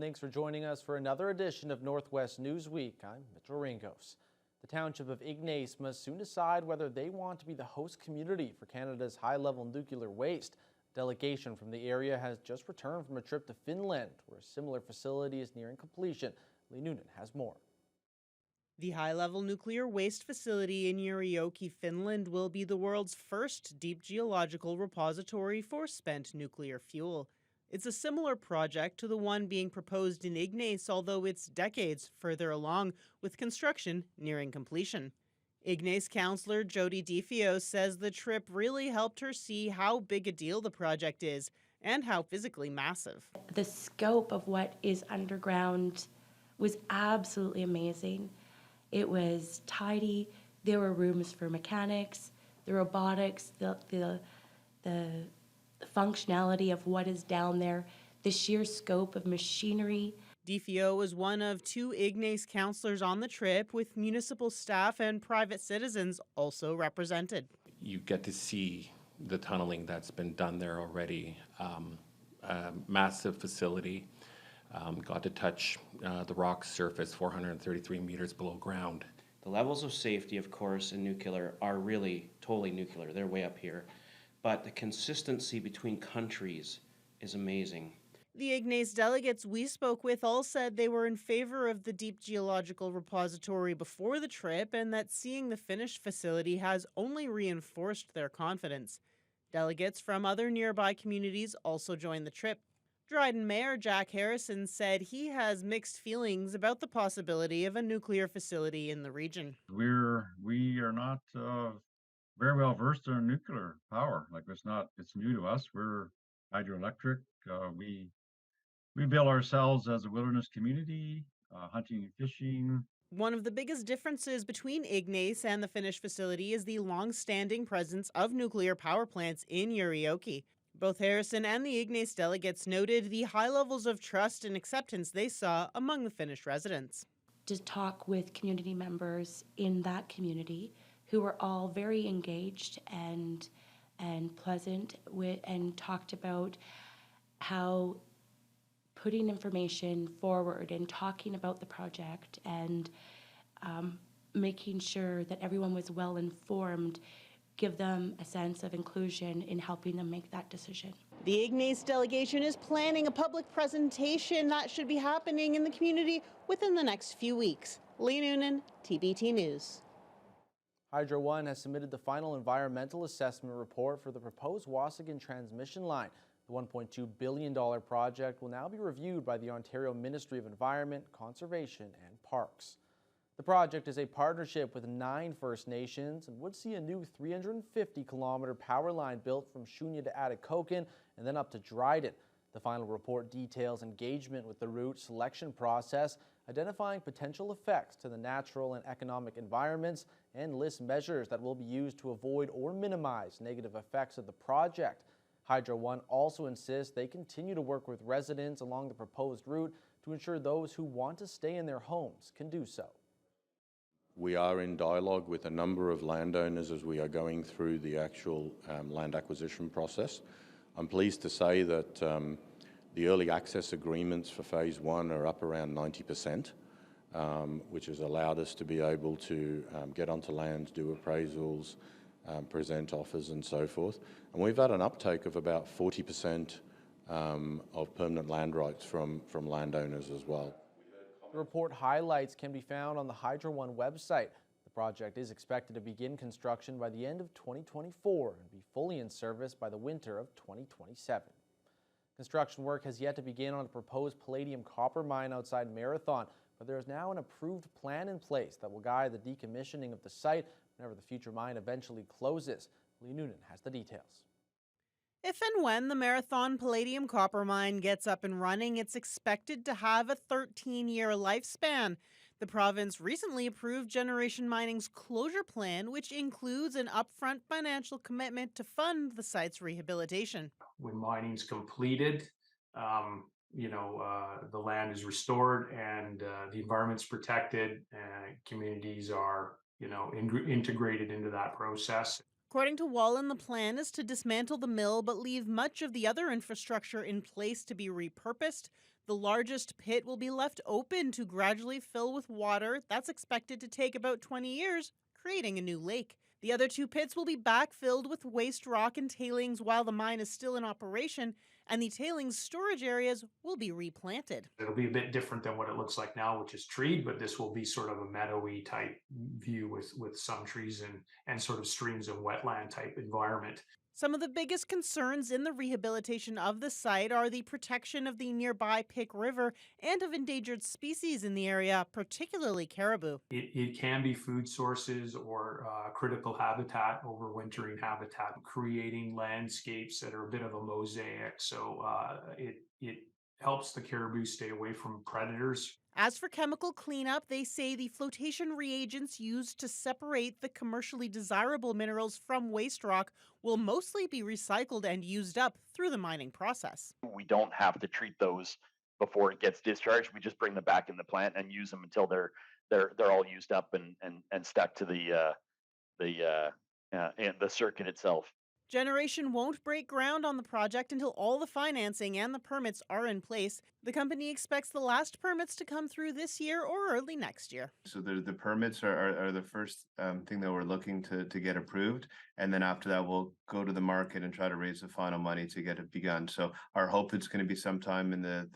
Thanks for joining us for another edition of Northwest News Week. I'm Mitchell Ringos. The township of Ignace must soon decide whether they want to be the host community for Canada's high-level nuclear waste. A delegation from the area has just returned from a trip to Finland, where a similar facility is nearing completion. Lee Noonan has more. The high-level nuclear waste facility in Yrjönkäsi, Finland, will be the world's first deep geological repository for spent nuclear fuel. It's a similar project to the one being proposed in Ignace, although it's decades further along, with construction nearing completion. Ignace councillor Jody DeFio says the trip really helped her see how big a deal the project is and how physically massive. The scope of what is underground was absolutely amazing. It was tidy. There were rooms for mechanics, the robotics, the functionality of what is down there, the sheer scope of machinery. DeFio was one of two Ignace councillors on the trip, with municipal staff and private citizens also represented. You get to see the tunneling that's been done there already. A massive facility. Got to touch the rock surface 433 meters below ground. The levels of safety, of course, in nuclear are really totally nuclear. They're way up here. But the consistency between countries is amazing. The Ignace delegates we spoke with all said they were in favor of the deep geological repository before the trip, and that seeing the finished facility has only reinforced their confidence. Delegates from other nearby communities also joined the trip. Dryden Mayor Jack Harrison said he has mixed feelings about the possibility of a nuclear facility in the region. We are not very well versed in nuclear power. It's new to us. We're hydroelectric. We bill ourselves as a wilderness community, hunting and fishing. One of the biggest differences between Ignace and the finished facility is the long-standing presence of nuclear power plants in Yrjönkäsi. Both Harrison and the Ignace delegates noted the high levels of trust and acceptance they saw among the Finnish residents. To talk with community members in that community who were all very engaged and pleasant and talked about how putting information forward and talking about the project and making sure that everyone was well informed give them a sense of inclusion in helping them make that decision. The Ignace delegation is planning a public presentation that should be happening in the community within the next few weeks. Lee Noonan, TBT News. Hydro One has submitted the final environmental assessment report for the proposed Waasigan transmission line. The $1.2 billion project will now be reviewed by the Ontario Ministry of Environment, Conservation and Parks. The project is a partnership with 9 First Nations and would see a new 350-kilometer power line built from Shunya to Atikokan and then up to Dryden. The final report details engagement with the route selection process, identifying potential effects to the natural and economic environments, and lists measures that will be used to avoid or minimize negative effects of the project. Hydro One also insists they continue to work with residents along the proposed route to ensure those who want to stay in their homes can do so. We are in dialogue with a number of landowners as we are going through the actual land acquisition process. I'm pleased to say that the early access agreements for phase 1 are up around 90%, which has allowed us to be able to get onto land, do appraisals, present offers and so forth. And we've had an uptake of about 40% of permanent land rights from landowners as well. The report highlights can be found on the Hydro One website. The project is expected to begin construction by the end of 2024 and be fully in service by the winter of 2027. Construction work has yet to begin on the proposed palladium copper mine outside Marathon, but there is now an approved plan in place that will guide the decommissioning of the site whenever the future mine eventually closes. Lee Noonan has the details. If and when the Marathon Palladium Copper Mine gets up and running, it's expected to have a 13-year lifespan. The province recently approved Generation Mining's closure plan, which includes an upfront financial commitment to fund the site's rehabilitation. When mining's completed, the land is restored and the environment's protected and communities are, integrated into that process. According to Wallen, the plan is to dismantle the mill but leave much of the other infrastructure in place to be repurposed. The largest pit will be left open to gradually fill with water. That's expected to take about 20 years, creating a new lake. The other 2 pits will be backfilled with waste rock and tailings while the mine is still in operation, and the tailings storage areas will be replanted. It'll be a bit different than what it looks like now, which is treed, but this will be sort of a meadowy type view with some trees and sort of streams and wetland type environment. Some of the biggest concerns in the rehabilitation of the site are the protection of the nearby Pick River and of endangered species in the area, particularly caribou. It can be food sources or critical habitat, overwintering habitat, creating landscapes that are a bit of a mosaic. So it helps the caribou stay away from predators. As for chemical cleanup, they say the flotation reagents used to separate the commercially desirable minerals from waste rock will mostly be recycled and used up through the mining process. We don't have to treat those before it gets discharged. We just bring them back in the plant and use them until they're all used up and stuck to the circuit itself. Generation won't break ground on the project until all the financing and the permits are in place. The company expects the last permits to come through this year or early next year. So the permits are the first thing that we're looking to get approved. And then after that, we'll go to the market and try to raise the final money to get it begun. So our hope it's going to be sometime in the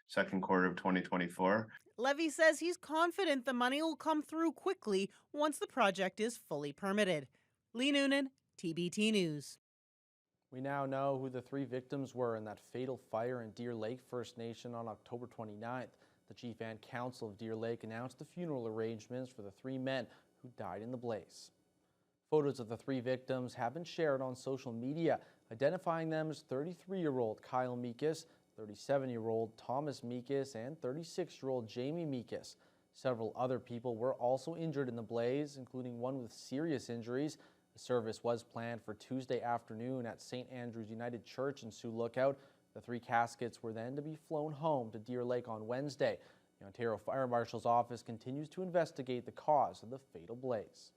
second quarter of 2024. Levy says he's confident the money will come through quickly once the project is fully permitted. Lee Noonan, TBT News. We now know who the 3 victims were in that fatal fire in Deer Lake First Nation on October 29th. The Chief and Council of Deer Lake announced the funeral arrangements for the 3 men who died in the blaze. Photos of the 3 victims have been shared on social media, identifying them as 33-year-old Kyle Meekus, 37-year-old Thomas Meekus, and 36-year-old Jamie Meekus. Several other people were also injured in the blaze, including one with serious injuries. The service was planned for Tuesday afternoon at St. Andrew's United Church in Sioux Lookout. The 3 caskets were then to be flown home to Deer Lake on Wednesday. The Ontario Fire Marshal's office continues to investigate the cause of the fatal blaze.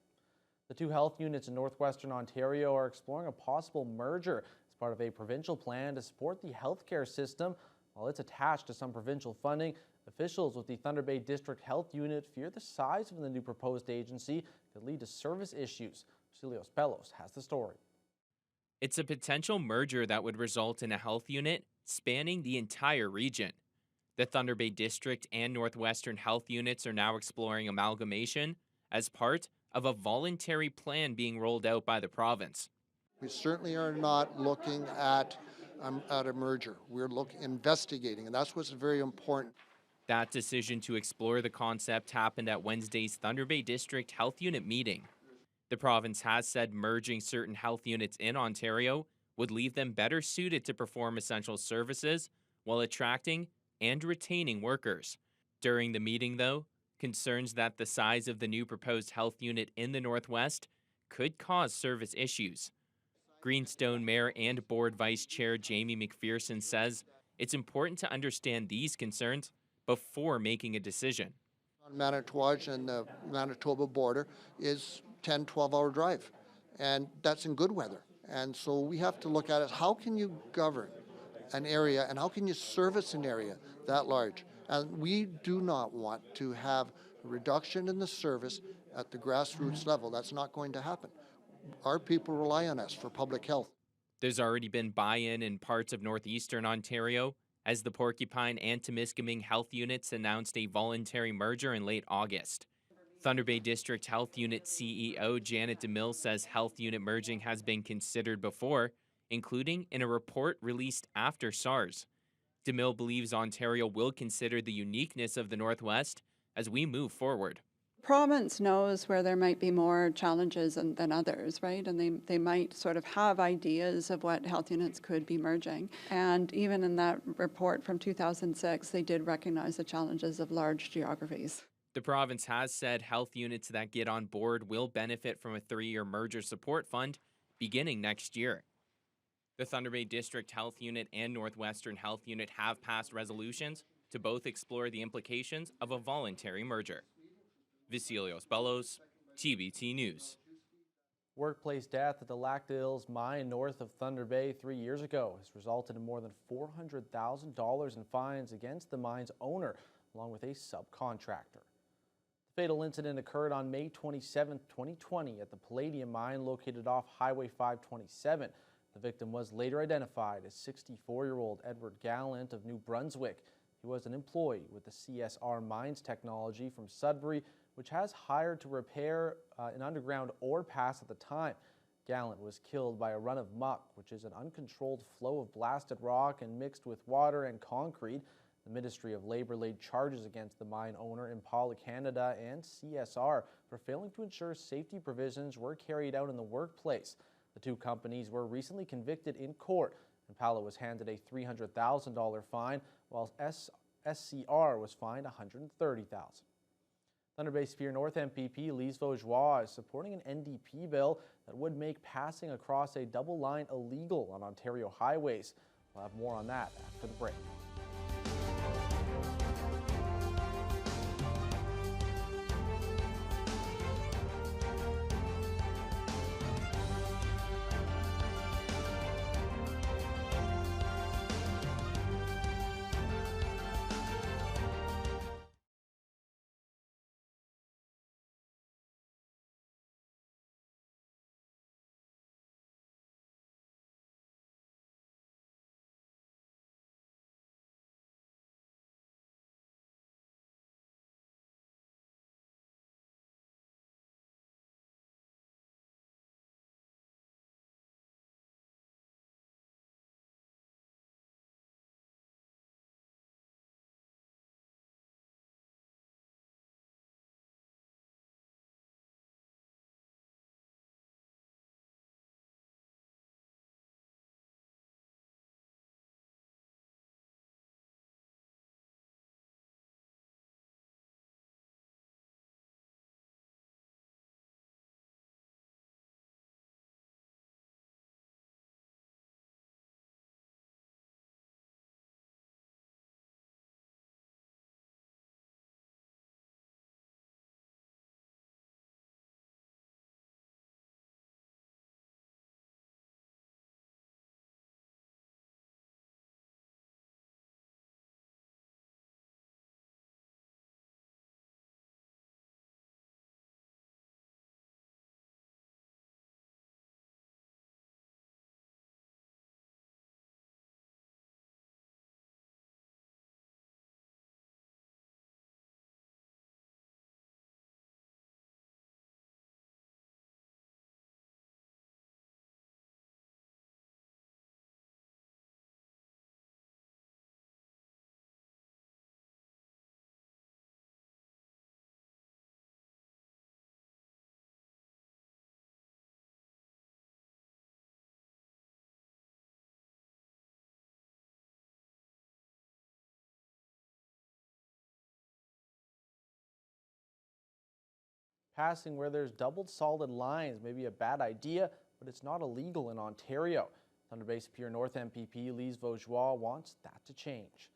The 2 health units in northwestern Ontario are exploring a possible merger as part of a provincial plan to support the healthcare system. While it's attached to some provincial funding, officials with the Thunder Bay District Health Unit fear the size of the new proposed agency could lead to service issues. Vasilios Bellos has the story. It's a potential merger that would result in a health unit spanning the entire region. The Thunder Bay District and Northwestern Health Units are now exploring amalgamation as part of a voluntary plan being rolled out by the province. We certainly are not looking at a merger. We're investigating, and that's what's very important. That decision to explore the concept happened at Wednesday's Thunder Bay District Health Unit meeting. The province has said merging certain health units in Ontario would leave them better suited to perform essential services while attracting and retaining workers. During the meeting, though, concerns that the size of the new proposed health unit in the Northwest could cause service issues. Greenstone Mayor and Board Vice Chair Jamie McPherson says it's important to understand these concerns before making a decision. On Manitouwadge and the Manitoba border is 10, 12-hour drive, and that's in good weather. And so we have to look at it, how can you govern an area and how can you service an area that large? And we do not want to have a reduction in the service at the grassroots level. That's not going to happen. Our people rely on us for public health. There's already been buy-in in parts of northeastern Ontario as the Porcupine and Temiskaming health units announced a voluntary merger in late August. Thunder Bay District Health Unit CEO Janet DeMille says health unit merging has been considered before, including in a report released after SARS. DeMille believes Ontario will consider the uniqueness of the Northwest as we move forward. Province knows where there might be more challenges than others, right? And they might sort of have ideas of what health units could be merging. And even in that report from 2006, they did recognize the challenges of large geographies. The province has said health units that get on board will benefit from a 3-year merger support fund beginning next year. The Thunder Bay District Health Unit and Northwestern Health Unit have passed resolutions to both explore the implications of a voluntary merger. Vasilios Bellos, TBT News. Workplace death at the Lac des Îles mine north of Thunder Bay 3 years ago has resulted in more than $400,000 in fines against the mine's owner, along with a subcontractor. The fatal incident occurred on May 27, 2020 at the Palladium mine located off Highway 527. The victim was later identified as 64-year-old Edward Gallant of New Brunswick. He was an employee with the CSR Mines Technology from Sudbury, which has hired to repair an underground ore pass at the time. Gallant was killed by a run of muck, which is an uncontrolled flow of blasted rock and mixed with water and concrete. The Ministry of Labour laid charges against the mine owner, Impala Canada, and CSR for failing to ensure safety provisions were carried out in the workplace. The two companies were recently convicted in court. Impala was handed a $300,000 fine, while SCR was fined $130,000. Thunder Bay Spear North MPP Lise Vaugeois is supporting an NDP bill that would make passing across a double line illegal on Ontario highways. We'll have more on that after the break. Passing where there's doubled solid lines may be a bad idea, but it's not illegal in Ontario. Thunder Bay Superior North MPP Lise Vaugeois wants that to change.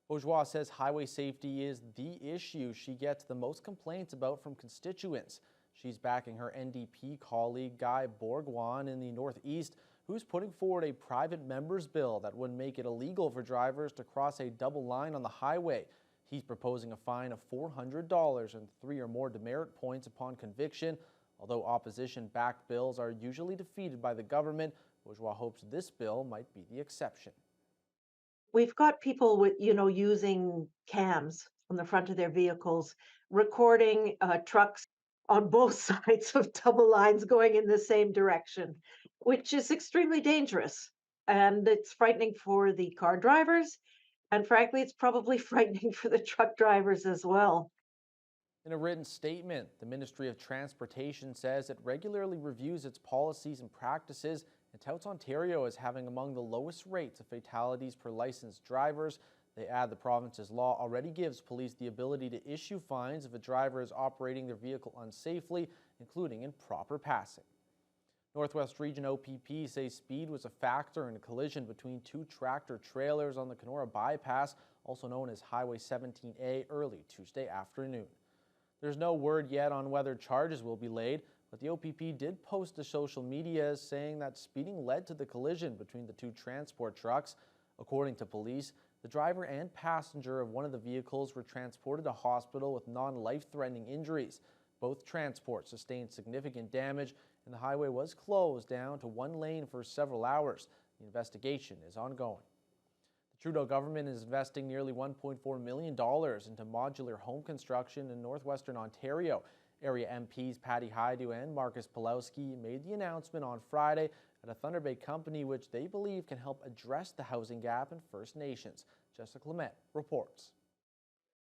Vaugeois says highway safety is the issue she gets the most complaints about from constituents. She's backing her NDP colleague Guy Bourgoin in the Northeast, who's putting forward a private member's bill that would make it illegal for drivers to cross a double line on the highway. He's proposing a fine of $400 and 3 or more demerit points upon conviction. Although opposition-backed bills are usually defeated by the government, Bourgeois hopes this bill might be the exception. We've got people with, using cams on the front of their vehicles, recording trucks on both sides of double lines going in the same direction, which is extremely dangerous. And it's frightening for the car drivers. And frankly, it's probably frightening for the truck drivers as well. In a written statement, the Ministry of Transportation says it regularly reviews its policies and practices and touts Ontario as having among the lowest rates of fatalities per licensed drivers. They add the province's law already gives police the ability to issue fines if a driver is operating their vehicle unsafely, including improper passing. Northwest Region OPP says speed was a factor in a collision between two tractor trailers on the Kenora Bypass, also known as Highway 17A, early Tuesday afternoon. There's no word yet on whether charges will be laid, but the OPP did post to social media saying that speeding led to the collision between the two transport trucks. According to police, the driver and passenger of one of the vehicles were transported to hospital with non-life-threatening injuries. Both transports sustained significant damage, and the highway was closed down to one lane for several hours. The investigation is ongoing. The Trudeau government is investing nearly $1.4 million into modular home construction in northwestern Ontario. Area MPs Patty Hajdu and Marcus Pulowski made the announcement on Friday at a Thunder Bay company which they believe can help address the housing gap in First Nations. Jessica Clement reports.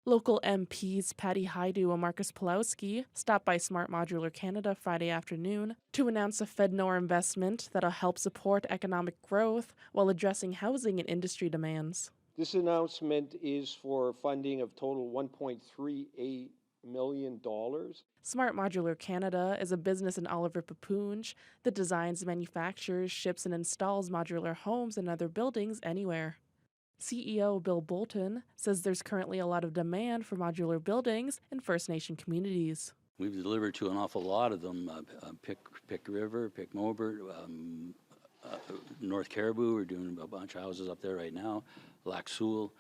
Local MPs Patty Hajdu and Marcus Pulowski stopped by Smart Modular Canada Friday afternoon to announce a FedNor investment that'll help support economic growth while addressing housing and industry demands. This announcement is for funding of total $1.38 million. Smart Modular Canada is a business in Oliver Papoonge that designs, manufactures, ships, and installs modular homes and other buildings anywhere. CEO Bill Bolton says there's currently a lot of demand for modular buildings in First Nation communities. We've delivered to an awful lot of them, Pick River, Pick Mobert, North Caribou, we're doing a bunch of houses up there right now, Lac Seul,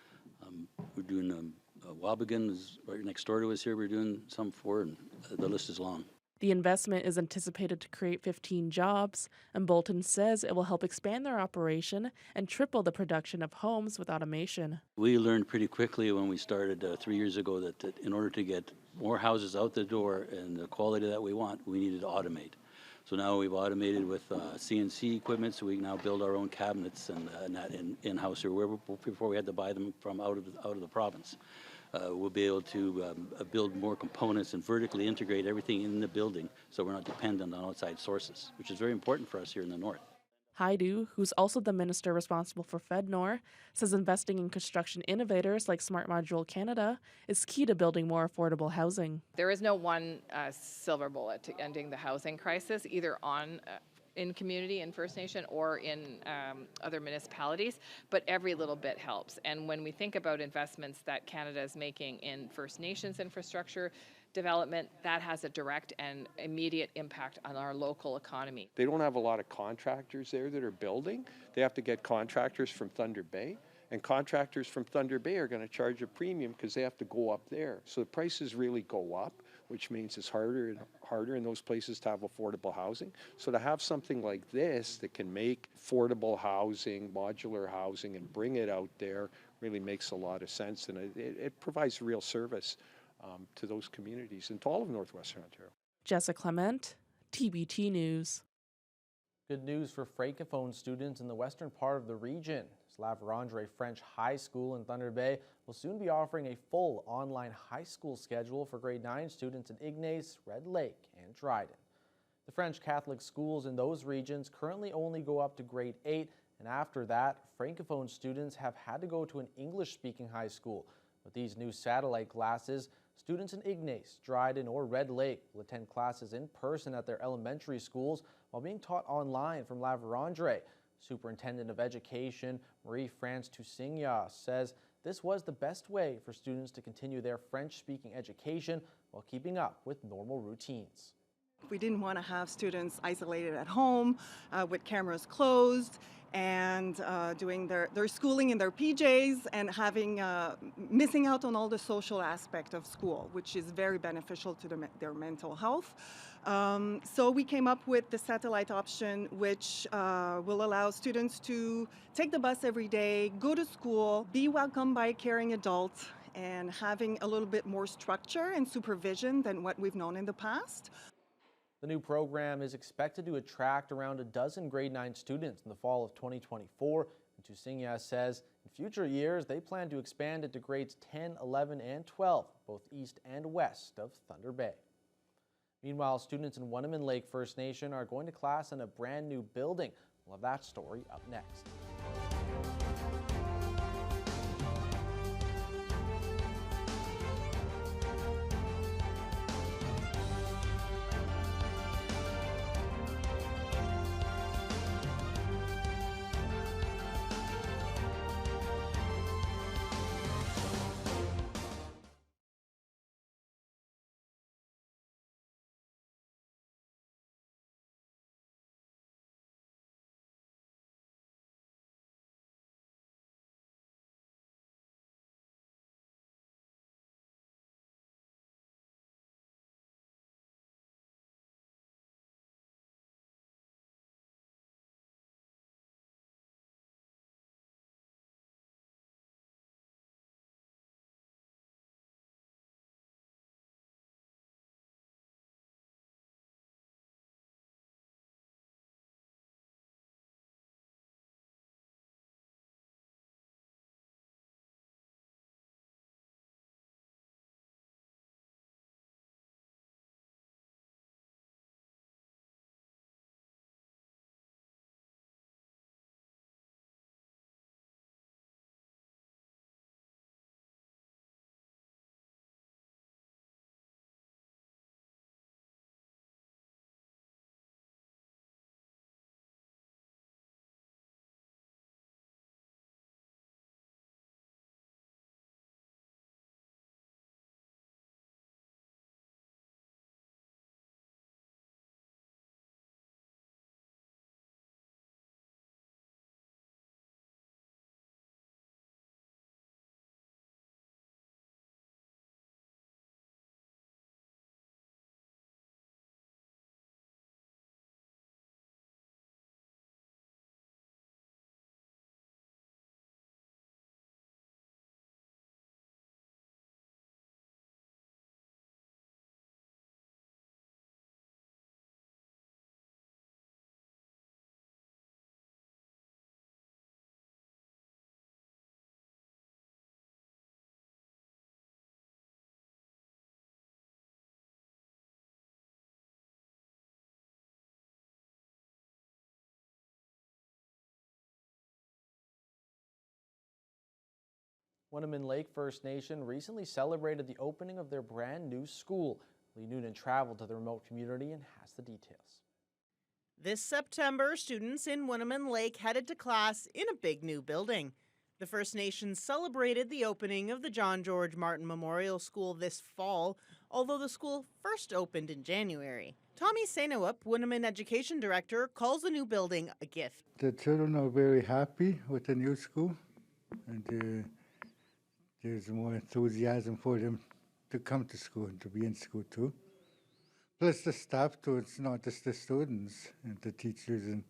we're doing Wabigan is right next door to us here, we're doing some for, and the list is long. The investment is anticipated to create 15 jobs, and Bolton says it will help expand their operation and triple the production of homes with automation. We learned pretty quickly when we started 3 years ago that in order to get more houses out the door and the quality that we want, we needed to automate. So now we've automated with CNC equipment, so we can now build our own cabinets and that in-house here, where before we had to buy them from out of the province. We'll be able to build more components and vertically integrate everything in the building so we're not dependent on outside sources, which is very important for us here in the north. Hajdu, who's also the minister responsible for FedNor, says investing in construction innovators like Smart Modular Canada is key to building more affordable housing. There is no one silver bullet to ending the housing crisis, either in community in First Nation or in other municipalities, but every little bit helps. And when we think about investments that Canada is making in First Nations infrastructure development, that has a direct and immediate impact on our local economy. They don't have a lot of contractors there that are building. They have to get contractors from Thunder Bay, and contractors from Thunder Bay are going to charge a premium because they have to go up there. So the prices really go up, which means it's harder and harder in those places to have affordable housing. So to have something like this that can make affordable housing, modular housing, and bring it out there really makes a lot of sense, and it provides real service to those communities and to all of Northwestern Ontario. Jessica Clement, TBT News. Good news for Francophone students in the western part of the region. La Vérendrye French High School in Thunder Bay will soon be offering a full online high school schedule for grade 9 students in Ignace, Red Lake, and Dryden. The French Catholic schools in those regions currently only go up to grade 8, and after that, Francophone students have had to go to an English-speaking high school. With these new satellite classes, students in Ignace, Dryden, or Red Lake will attend classes in person at their elementary schools while being taught online from La Vérendrye. Superintendent of Education Marie-France Toussigna says this was the best way for students to continue their French-speaking education while keeping up with normal routines. We didn't want to have students isolated at home with cameras closed and doing their schooling in their PJs and having missing out on all the social aspect of school, which is very beneficial to their mental health. So we came up with the satellite option, which will allow students to take the bus every day, go to school, be welcomed by a caring adult, and having a little bit more structure and supervision than what we've known in the past. The new program is expected to attract around a dozen grade 9 students in the fall of 2024. And Toussigna says in future years, they plan to expand it to grades 10, 11, and 12, both east and west of Thunder Bay. Meanwhile, students in Wunnaman Lake First Nation are going to class in a brand new building. We'll have that story up next. Winneman Lake First Nation recently celebrated the opening of their brand new school. Lee Noonan traveled to the remote community and has the details. This September, students in Winneman Lake headed to class in a big new building. The First Nations celebrated the opening of the John George Martin Memorial School this fall, although the school first opened in January. Tommy Sainoup, Winneman Education Director, calls the new building a gift. The children are very happy with the new school, and there's more enthusiasm for them to come to school and to be in school too. Plus the staff too, it's not just the students and the teachers, and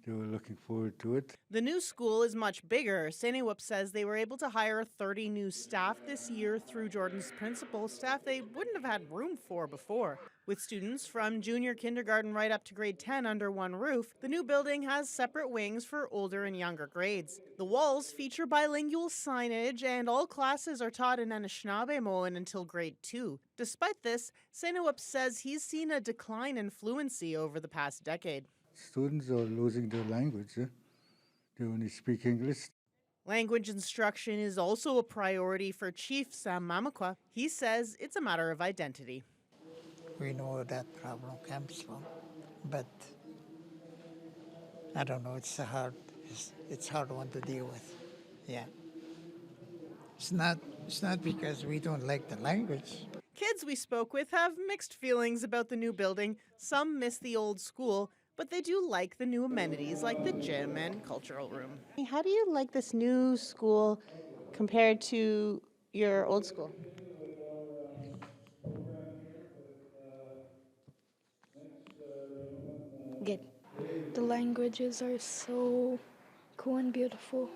they were looking forward to it. The new school is much bigger. Sainoup says they were able to hire 30 new staff this year through Jordan's principal, staff they wouldn't have had room for before. With students from junior kindergarten right up to grade 10 under one roof, the new building has separate wings for older and younger grades. The walls feature bilingual signage, and all classes are taught in Anishinaabemowin until grade 2. Despite this, Sainoup says he's seen a decline in fluency over the past decade. Students are losing their language. They only speak English. Language instruction is also a priority for Chief Sam Mamakwa. He says it's a matter of identity. We know where that problem comes from, but I don't know, it's a hard one to deal with. Yeah. It's not because we don't like the language. Kids we spoke with have mixed feelings about the new building. Some miss the old school, but they do like the new amenities like the gym and cultural room. How do you like this new school compared to your old school? Good. The languages are so cool and beautiful.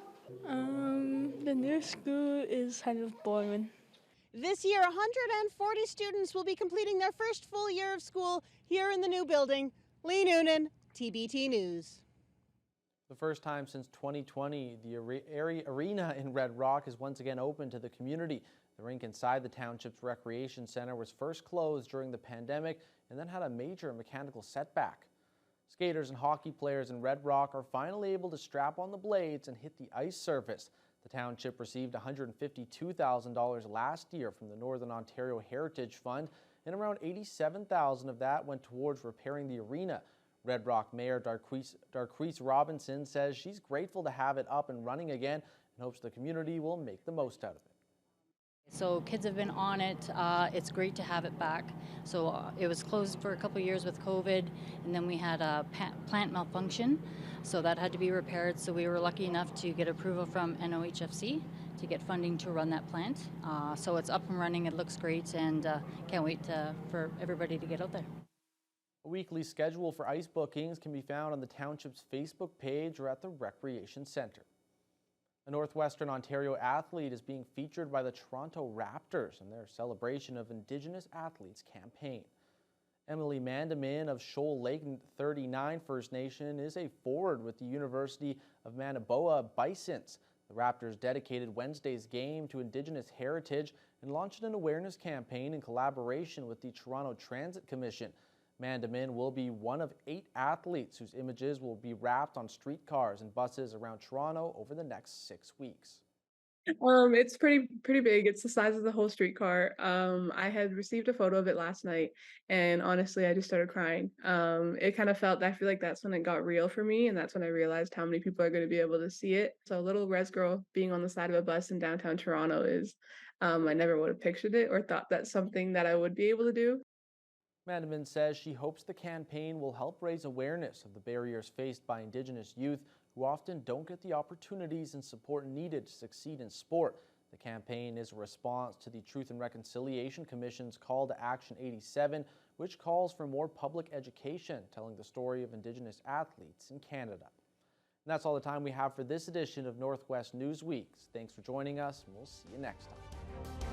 The new school is kind of boring. This year, 140 students will be completing their first full year of school here in the new building. Lee Noonan, TBT News. The first time since 2020, the arena in Red Rock is once again open to the community. The rink inside the township's recreation center was first closed during the pandemic and then had a major mechanical setback. Skaters and hockey players in Red Rock are finally able to strap on the blades and hit the ice surface. The township received $152,000 last year from the Northern Ontario Heritage Fund, and around $87,000 of that went towards repairing the arena. Red Rock Mayor Darquise Robinson says she's grateful to have it up and running again and hopes the community will make the most out of it. So kids have been on it. It's great to have it back. So it was closed for a couple of years with COVID, and then we had a plant malfunction, so that had to be repaired. So we were lucky enough to get approval from NOHFC to get funding to run that plant. So it's up and running. It looks great, and can't wait for everybody to get out there. A weekly schedule for ice bookings can be found on the township's Facebook page or at the Recreation Centre. A Northwestern Ontario athlete is being featured by the Toronto Raptors in their celebration of Indigenous Athletes campaign. Emily Mandamin of Shoal Lake 39 First Nation is a forward with the University of Manitoba Bisons. The Raptors dedicated Wednesday's game to Indigenous heritage and launched an awareness campaign in collaboration with the Toronto Transit Commission. Mandamin will be one of 8 athletes whose images will be wrapped on streetcars and buses around Toronto over the next 6 weeks. It's pretty big. It's the size of the whole streetcar. I had received a photo of it last night, and honestly, I just started crying. It kind of felt, I feel like that's when it got real for me, and that's when I realized how many people are going to be able to see it. So a little res girl being on the side of a bus in downtown Toronto is, I never would have pictured it or thought that's something that I would be able to do. Mandamin says she hopes the campaign will help raise awareness of the barriers faced by Indigenous youth who often don't get the opportunities and support needed to succeed in sport. The campaign is a response to the Truth and Reconciliation Commission's Call to Action 87, which calls for more public education telling the story of Indigenous athletes in Canada. And that's all the time we have for this edition of Northwest News Week. Thanks for joining us, and we'll see you next time.